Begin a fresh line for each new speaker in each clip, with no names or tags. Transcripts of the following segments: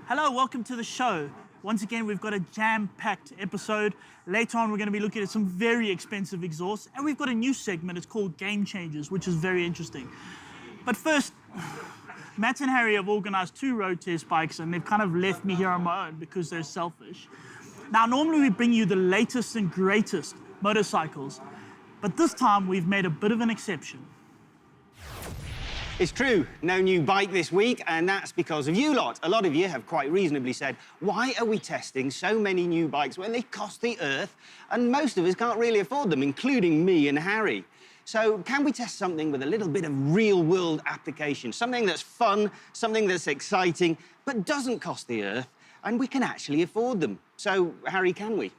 Hello, welcome to the show. Once again, we've got a jam-packed episode. Later on, we're going to be looking at some very expensive exhausts, and we've got a new segment. It's called Game Changers, which is very interesting. But first, Matt and Harry have organized 2 road test bikes, and they've kind of left me here on my own because they're selfish. Now, normally we bring you the latest and greatest motorcycles, but this time we've made a bit of an exception.
It's true, no new bike this week, and that's because of you lot. A lot of you have quite reasonably said, why are we testing so many new bikes when they cost the earth and most of us can't really afford them, including me and Harry? So can we test something with a little bit of real-world application, something that's fun, something that's exciting, but doesn't cost the earth, and we can actually afford them? So, Harry, can we?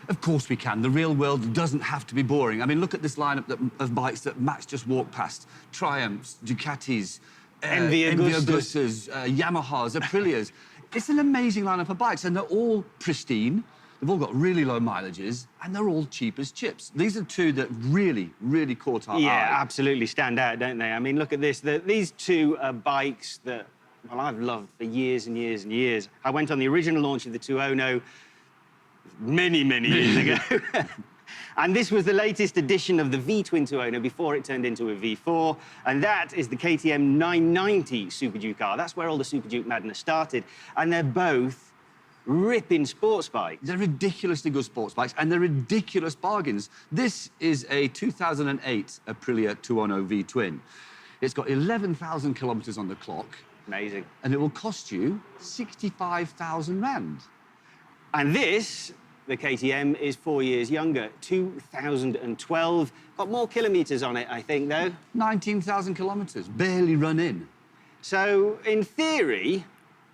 Of course we can. The real world doesn't have to be boring. I mean, look at this lineup of bikes that Max just walked past. Triumphs, Ducatis,
Envy
Agustas, Yamahas, Aprilias. It's an amazing lineup of bikes, and they're all pristine. They've all got really low mileages, and they're all cheap as chips. These are 2 that really caught our eye.
Yeah, absolutely stand out, don't they? I mean, look at this. These 2 are bikes that, well, I've loved for years and years and years. I went on the original launch of the Tuono many years ago. And this was the latest edition of the V-twin Tuono before it turned into a V4, and that is the KTM 990 Super Duke R. That's where all the Super Duke madness started, and they're both ripping sports bikes.
They're ridiculously good sports bikes, and they're ridiculous bargains. This is a 2008 Aprilia Tuono V-twin. It's got 11,000 kilometres on the clock.
Amazing.
And it will cost you 65,000 rand.
And this, the KTM, is 4 years younger, 2012. Got more kilometres on it, I think, though.
19,000 kilometres, barely run in.
So, in theory,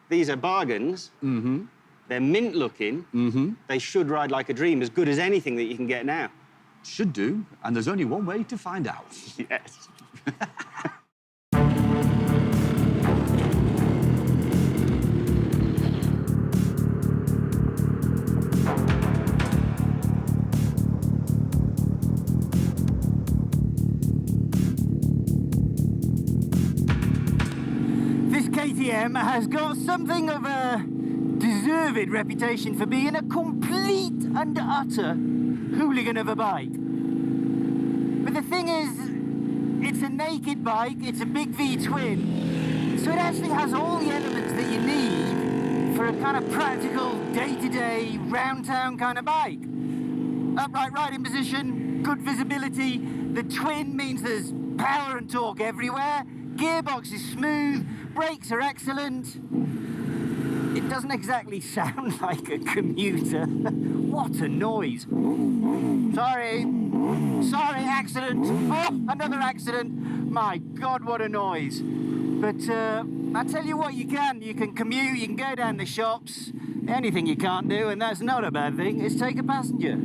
these are bargains.
Mm-hmm.
They're mint-looking.
Mm-hmm.
They should ride like a dream, as good as anything that you can get now.
Should do, and there's only one way to find out.
Yes.
KTM has got something of a deserved reputation for being a complete and utter hooligan of a bike. But the thing is, it's a naked bike, it's a big V-twin, so it actually has all the elements that you need for a kind of practical, day-to-day, round-town kind of bike. Upright riding position, good visibility, the twin means there's power and torque everywhere, gearbox is smooth, brakes are excellent. It doesn't exactly sound like a commuter. What a noise. Sorry, accident. Oh, another accident. My God, what a noise. But I tell you what you can commute, you can go down the shops. The only thing you can't do, and that's not a bad thing, is take a passenger.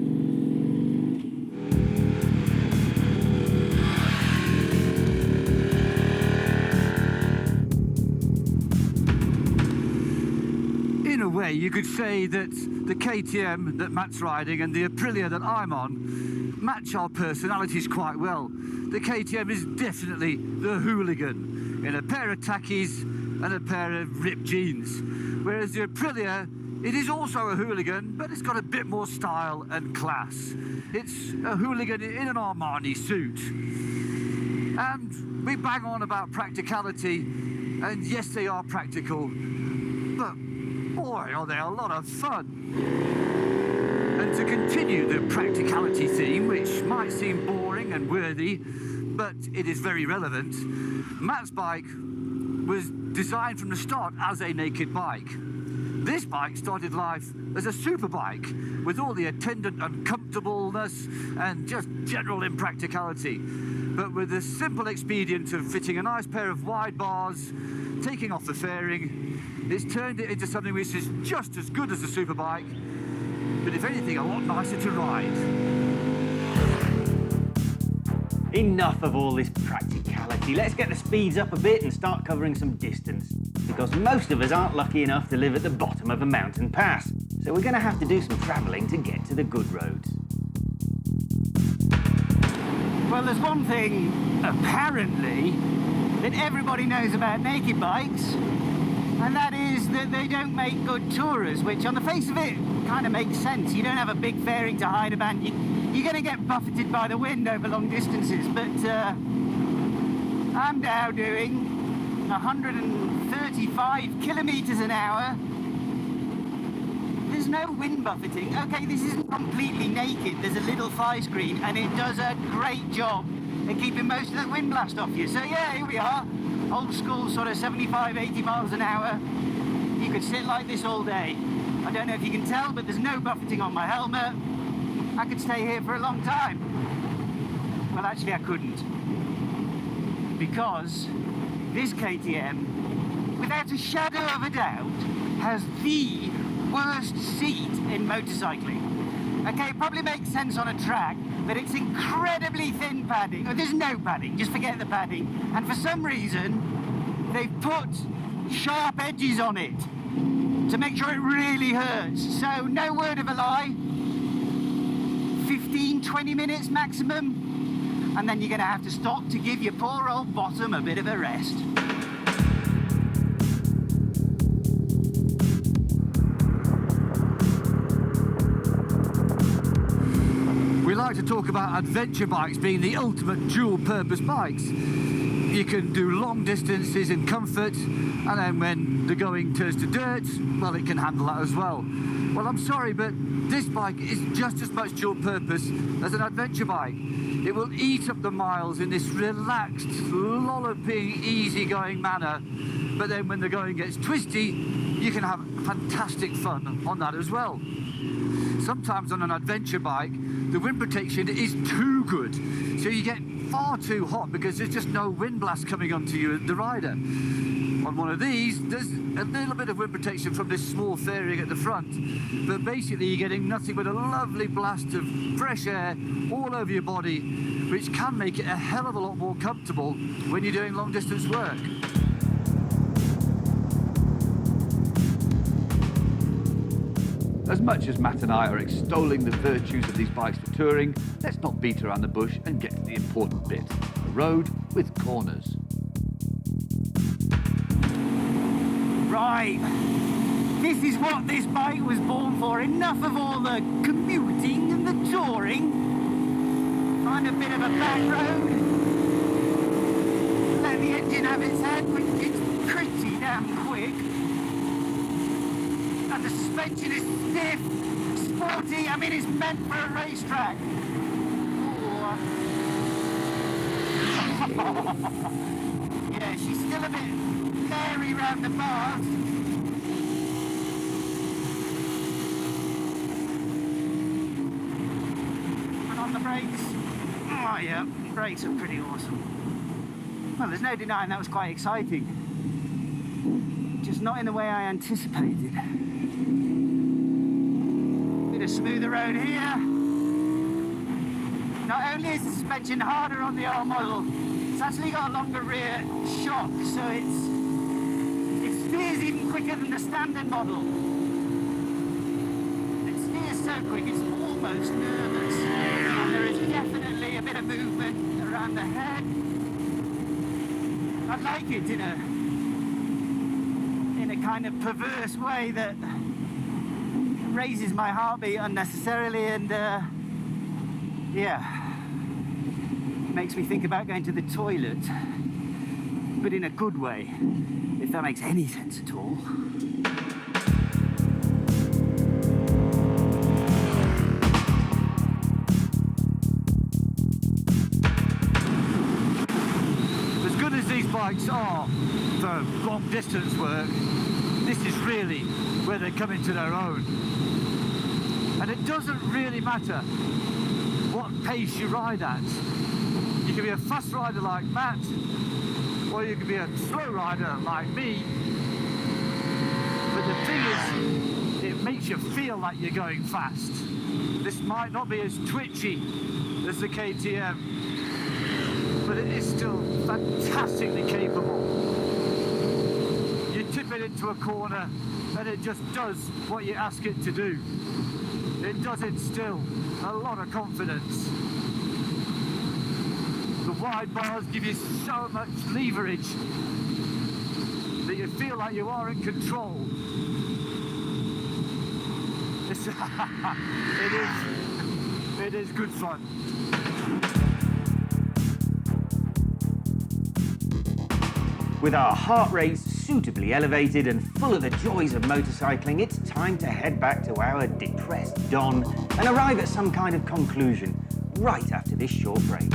In a way, you could say that the KTM that Matt's riding and the Aprilia that I'm on match our personalities quite well. The KTM is definitely the hooligan in a pair of tackies and a pair of ripped jeans. Whereas the Aprilia, it is also a hooligan, but it's got a bit more style and class. It's a hooligan in an Armani suit. And we bang on about practicality, and yes, they are practical, but boy, are they a lot of fun. And to continue the practicality theme, which might seem boring and worthy, but it is very relevant, Matt's bike was designed from the start as a naked bike. This bike started life as a super bike with all the attendant uncomfortableness and just general impracticality. But with the simple expedient of fitting a nice pair of wide bars, taking off the fairing, it's turned it into something which is just as good as a super bike, but if anything, a lot nicer to ride.
Enough of all this practicality. Let's get the speeds up a bit and start covering some distance. Because most of us aren't lucky enough to live at the bottom of a mountain pass. So we're going to have to do some travelling to get to the good roads.
Well, there's one thing, apparently, that everybody knows about naked bikes, and that is that they don't make good tourers, which on the face of it kind of makes sense. You don't have a big fairing to hide about. You're going to get buffeted by the wind over long distances, but I'm now doing 135 kilometers an hour. There's no wind buffeting. Okay, this isn't completely naked. There's a little fly screen, and it does a great job at keeping most of the wind blast off you. So yeah, here we are. Old school sort of 75, 80 miles an hour. You could sit like this all day. I don't know if you can tell, but there's no buffeting on my helmet. I could stay here for a long time. Well, actually I couldn't. Because this KTM, without a shadow of a doubt, has the worst seat in motorcycling. Okay, it probably makes sense on a track, but it's incredibly thin padding. Oh, there's no padding, just forget the padding. And for some reason, they've put sharp edges on it to make sure it really hurts. So no word of a lie, 15, 20 minutes maximum, and then you're gonna have to stop to give your poor old bottom a bit of a rest.
We like to talk about adventure bikes being the ultimate dual-purpose bikes. You can do long distances in comfort, and then when the going turns to dirt, well, it can handle that as well. Well, I'm sorry, but this bike is just as much dual-purpose as an adventure bike. It will eat up the miles in this relaxed, lolloping, easy-going manner, but then when the going gets twisty, you can have fantastic fun on that as well. Sometimes on an adventure bike, the wind protection is too good, so you get far too hot because there's just no wind blast coming onto you, the rider. On one of these, there's a little bit of wind protection from this small fairing at the front, but basically you're getting nothing but a lovely blast of fresh air all over your body, which can make it a hell of a lot more comfortable when you're doing long distance work.
As much as Matt and I are extolling the virtues of these bikes for touring, let's not beat around the bush and get to the important bit, a road with corners.
Right, this is what this bike was born for. Enough of all the commuting and the touring. Find a bit of a back road. Let the engine have its head, which it's pretty damn quick. And the suspension is stiff, sporty. I mean, it's meant for a racetrack. Yeah, she's still a bit hairy round the bars. And on the brakes, oh yeah, brakes are pretty awesome. Well, there's no denying that was quite exciting. Just not in the way I anticipated. Bit of smoother road here. Not only is the suspension harder on the R model, it's actually got a longer rear shock, so it steers even quicker than the standard model. It steers so quick, it's almost nervous. And there is definitely a bit of movement around the head. I like it in a kind of perverse way that raises my heartbeat unnecessarily, and yeah, makes me think about going to the toilet, but in a good way, if that makes any sense at all.
As good as these bikes are for long distance work, this is really where they come into their own. And it doesn't really matter what pace you ride at. You can be a fast rider like Matt, or you can be a slow rider like me. But the thing is, it makes you feel like you're going fast. This might not be as twitchy as the KTM, but it is still fantastically capable. You tip it into a corner and it just does what you ask it to do. It does instill a lot of confidence. The wide bars give you so much leverage that that you feel like you are in control. It's it is good fun.
With our heart rates suitably elevated and full of the joys of motorcycling, it's time to head back to our depressed Don and arrive at some kind of conclusion right after this short break.